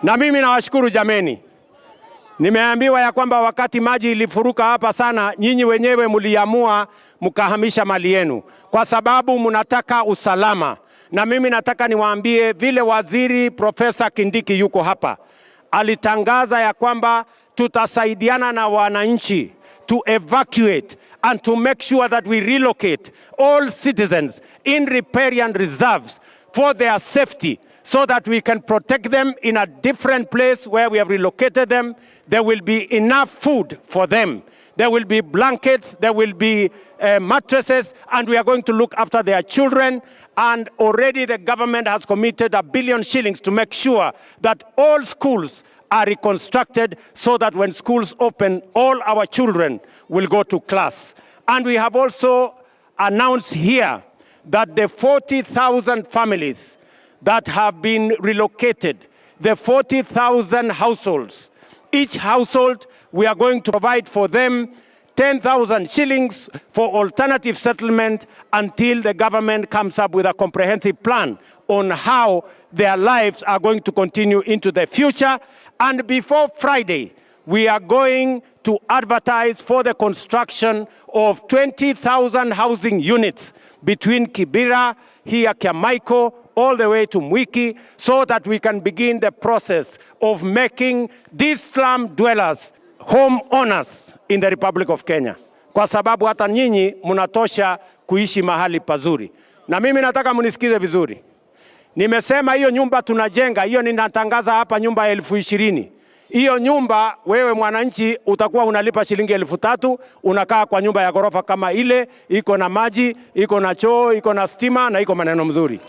Na mimi nawashukuru jameni. Nimeambiwa ya kwamba wakati maji ilifuruka hapa sana, nyinyi wenyewe mliamua mkahamisha mali yenu kwa sababu mnataka usalama. Na mimi nataka niwaambie vile waziri Profesa Kindiki yuko hapa, alitangaza ya kwamba tutasaidiana na wananchi to evacuate and to make sure that we relocate all citizens in riparian reserves for their safety, so that we can protect them in a different place where we have relocated them. There will be enough food for them. There will be blankets, there will be mattresses, and we are going to look after their children. And already the government has committed $1 billion shillings to make sure that all schools are reconstructed so that when schools open, all our children will go to class. And we have also announced here that the 40,000 families that have been relocated, the 40,000 households, each household, we are going to provide for them 10,000 shillings for alternative settlement until the government comes up with a comprehensive plan on how their lives are going to continue into the future. And before Friday, we are going to advertise for the construction of 20,000 housing units between Kibera, here Kiamaiko, all the way to Mwiki, so that we can begin the process of making these slum dwellers home owners in the Republic of Kenya. Kwa sababu hata nyinyi mnatosha kuishi mahali pazuri. Na mimi nataka munisikize vizuri. Nimesema hiyo nyumba tunajenga, hiyo ninatangaza hapa nyumba 20,000. Hiyo nyumba wewe mwananchi utakuwa unalipa shilingi 3,000, unakaa kwa nyumba ya ghorofa kama ile, iko na maji, iko na choo, iko na stima na iko maneno mzuri.